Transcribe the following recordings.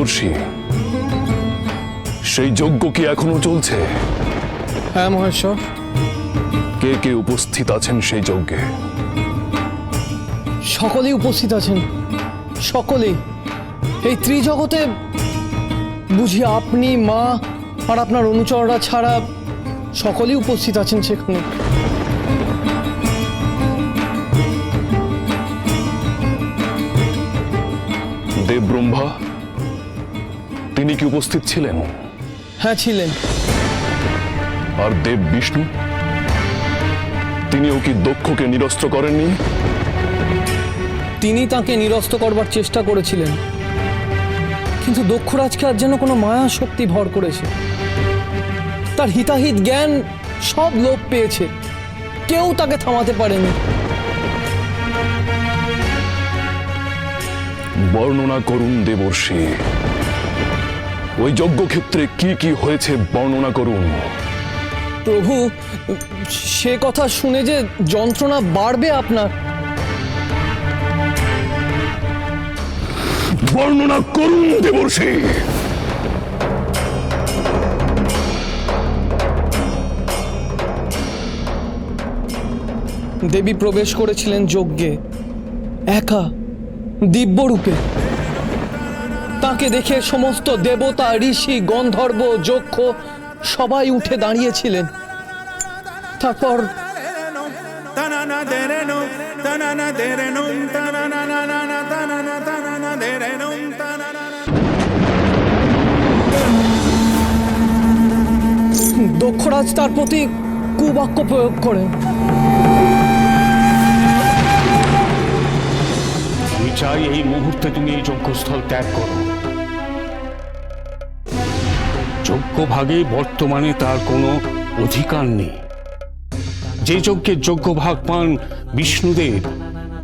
দেবর্ষি, সেই যজ্ঞ কি এখনো চলছে? হ্যাঁ মহেশ্বর। কে কে উপস্থিত আছেন সেই যজ্ঞে? সকলেই উপস্থিত আছেন, সকলেই। এই ত্রিজগতে বুঝি আপনি, মা আর আপনার অনুচররা ছাড়া সকলেই উপস্থিত আছেন সেখানে। দেব ব্রহ্মা তিনি কি উপস্থিত ছিলেন? হ্যাঁ ছিলেন। আর দেব বিষ্ণু তিনিও কি দক্ষকে নিরস্ত্র করেননি? তিনি তাকে নিরস্ত করবার চেষ্টা করেছিলেন, কিন্তু দক্ষরাজকে আর যেন কোনো মায়া শক্তি ভর করেছে। তার হিতাহিত জ্ঞান সব লোপ পেয়েছে, কেউ তাকে থামাতে পারেনি। বর্ণনা করুন দেবর্ষি, ওই যজ্ঞক্ষেত্রে কি কি হয়েছে বর্ণনা করুন। প্রভু, সে কথা শুনে যে যন্ত্রণা বাড়বে আপনার। বর্ণনা করুন দেবর্ষি। দেবী প্রবেশ করেছিলেন যজ্ঞে একা, দিব্যরূপে। তাকে দেখে সমস্ত দেবতা, ঋষি, গন্ধর্ব, যক্ষ সবাই উঠে দাঁড়িয়েছিলেন। তারপর দক্ষরাজ তার প্রতি কুবাক্য প্রয়োগ করেন। আমি চাই এই মুহূর্তে তুমি এই যজ্ঞস্থল ত্যাগ করো। যজ্ঞভাগে বর্তমানে তার কোনো অধিকার নেই। যে যজ্ঞের যজ্ঞভাগ পান বিষ্ণুদেব,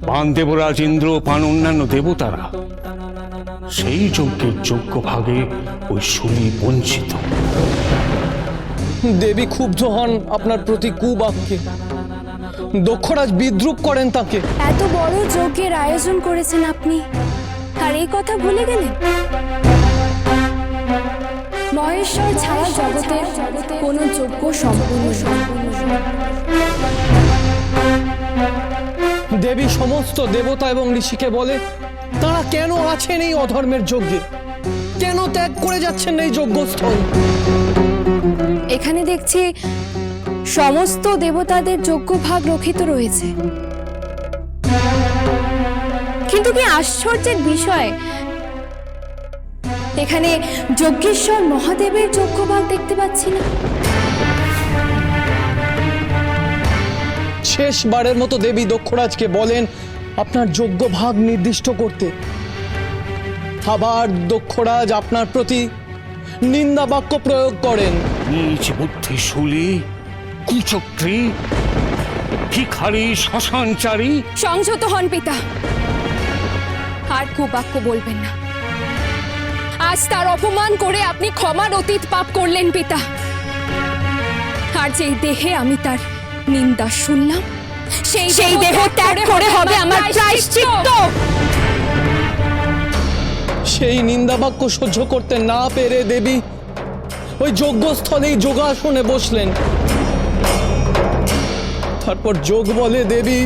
পান দেবরাজ ইন্দ্র, পান অন্যান্য দেবতারা, সেই যজ্ঞের যজ্ঞভাগে ওই শুলি বঞ্চিত। দেবী ক্ষুব্ধ হন আপনার প্রতি কুবাক্যে। দক্ষরাজ বিদ্রুপ করেন তাকে। এত বড় যজ্ঞের আয়োজন করেছেন আপনি, আর এই কথা ভুলে গেলেন? মহেশ্বর ছাড়া জগতের কোনো যজ্ঞ সম্পূর্ণ। দেবী সমস্ত দেবতা এবং ঋষিকে বলে তারা কেন আছেন এই অধর্মের যজ্ঞে, কেন ত্যাগ করে যাচ্ছেন এই যজ্ঞস্থল। এখানে দেখছি সমস্ত দেবতাদের যজ্ঞ ভাগ রক্ষিত রয়েছে, কিন্তু কি আশ্চর্যের বিষয়, এখানে যজ্ঞেশ্বর মহাদেবের যজ্ঞ ভাগ দেখতে পাচ্ছি না। শেষবারের মতো দেবী দক্ষরাজকে বলেন আপনার যজ্ঞ ভাগ নির্দিষ্ট করতে। আবার দক্ষরাজ আপনার প্রতি নিন্দা বাক্য প্রয়োগ করেন। নিজ বুদ্ধি শুলি, কুচক্রী, ভিখারি, শ্মশানচারী। সংযত হন পিতা, আর কুবাক্য বলবেন না। আজ তার অপমান করে আপনি ক্ষমার অতীত পাপ করলেন পিতা। আর যেই দেহে আমি তার নিন্দা শুনলাম, সেই দেহ ত্যাগ করে হবে আমার প্রায়শ্চিত্ত। সেই নিন্দা বাক্য সহ্য করতে না পেরে দেবী ওই যজ্ঞস্থলেই যোগাসনে বসলেন। তারপর যোগ বলে দেবী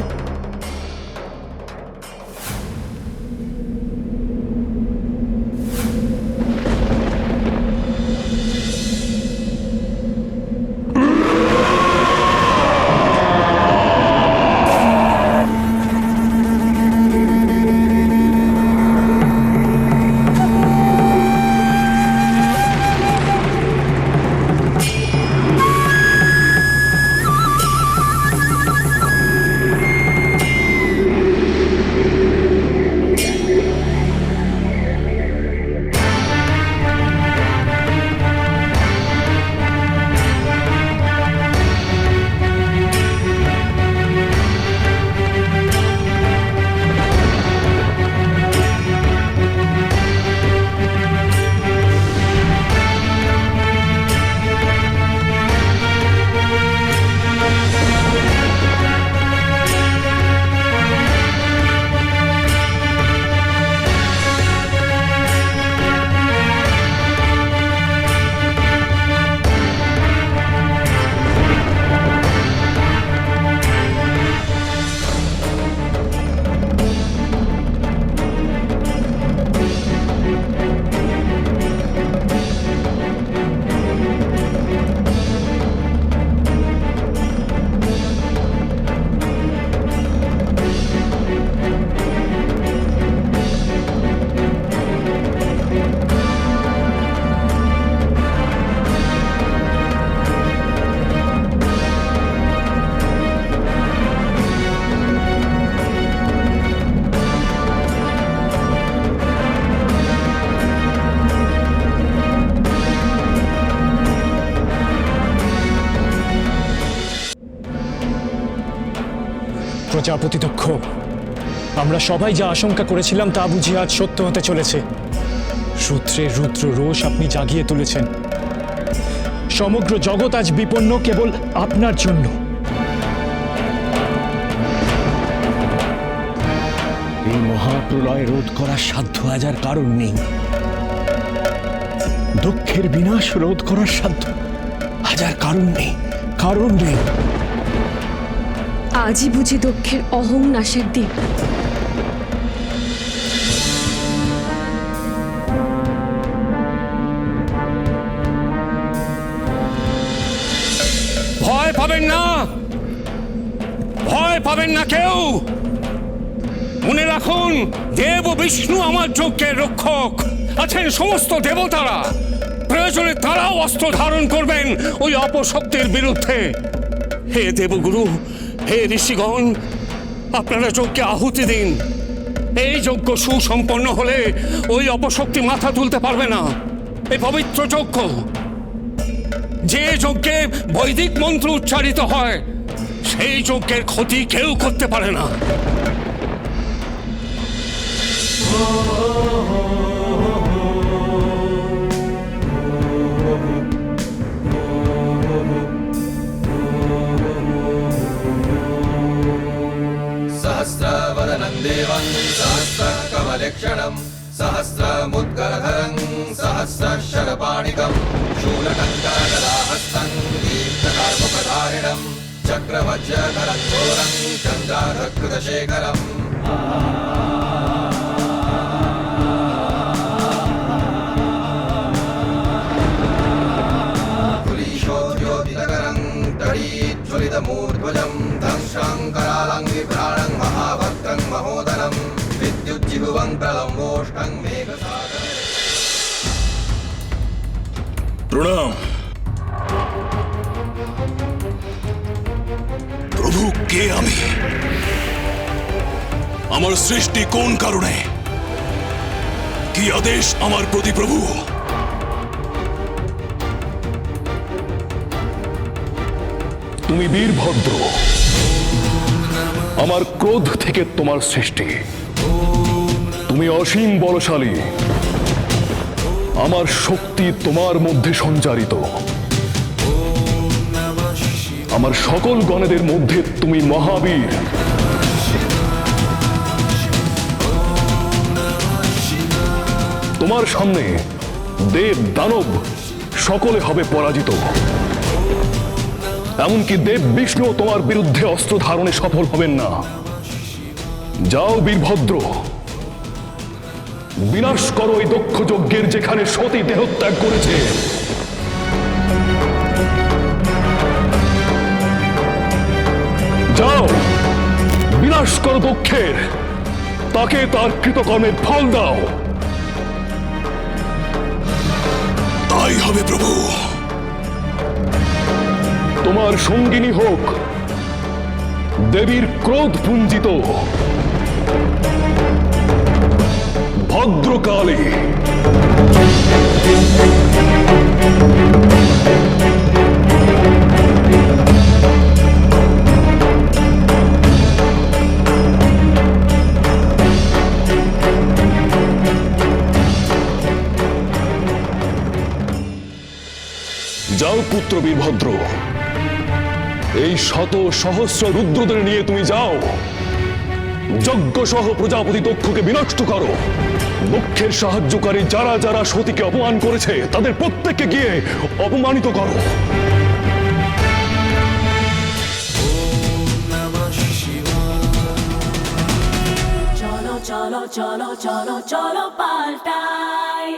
প্রজাপতি দক্ষ, আমরা সবাই যা আশঙ্কা করেছিলাম তা বুঝি আজ সত্য হতে চলেছে। রুদ্রের রুদ্র রোষ আপনি জাগিয়ে তুলেছেন। সমগ্র জগৎ আজ বিপন্ন কেবল আপনার জন্য। এই মহাপ্রলয় রোধ করার সাধ্য আজ আর কারণ নেই। দুঃখের বিনাশ রোধ করার সাধ্য আজ আর কারণ নেই, কারণ নেই। আজই বুঝি দক্ষের অহং নাশের দিন। ভয় পাবেন না, ভয় পাবেন না কেউ। মনে রাখুন, দেব ও বিষ্ণু আমার যজ্ঞের রক্ষক আছেন। সমস্ত দেবতারা, প্রয়োজনে তারাও অস্ত্র ধারণ করবেন ওই অপশক্তির বিরুদ্ধে। হে দেবগুরু, হে ঋষিগণ, আপনারা যজ্ঞে আহুতি দিন। এই যজ্ঞ সুসম্পন্ন হলে ওই অপশক্তি মাথা তুলতে পারবে না। এই পবিত্র যজ্ঞ, যে যজ্ঞে বৈদিক মন্ত্র উচ্চারিত হয়, সেই যজ্ঞের ক্ষতি কেউ করতে পারে না। सहस्रवदनं देवं सहस्रकमलक्षणं सहस्रमुद्गरधरं सहस्रशरपाणिकं शूलटङ्कगदाहस्तं दीप्तकर्मुकधारिणं चक्रवज्रधरं घोरं चन्द्रार्धकृतशेखरम् तडीज्वलितमूर्ध्वजं दंशाङ्करालं विभ्राणं महाभद्रं महोदरं विद्युज्जिहुवं प्रलम्बोष्टं मेघसागरं। প্রণাম। প্রভু, কে আমি? আমার সৃষ্টি কোন কারণে? কি আদেশ আমার প্রতি প্রভু? তুমি বীরভদ্র, আমার ক্রোধ থেকে তোমার সৃষ্টি। তুমি অসীম বলশালী, আমার শক্তি তোমার মধ্যে সঞ্চারিত। আমার সকল গণেদের মধ্যে তুমি মহাবীর। তোমার সামনে দেব দানব সকলে হবে পরাজিত। এমনকি দেব বিষ্ণু তোমার বিরুদ্ধে অস্ত্র ধারণে সফল হবেন না। যাও বীরভদ্র, বিনাশ করো এই দক্ষ যজ্ঞের যেখানে সতী দেহত্যাগ করেছে। যাও, বিনাশ করো দক্ষের, তাকে তার কৃতকর্মের ফল দাও। তাই হবে প্রভু। তোমার সঙ্গিনী হোক দেবীর ক্রোধ পুঞ্জিত ভদ্রকালী। যাও পুত্র বীরভদ্র, এই শত সহস্র রুদ্রদের নিয়ে তুমি যাও, যজ্ঞ সহ প্রজাপতি দক্ষকে বিনষ্ট করো। দক্ষের সাহায্যকারী যারা যারা সতীকে অপমান করেছে তাদের প্রত্যেককে গিয়ে অপমানিত করো। চলো চলো চলো চলো চলো পাল্টাই।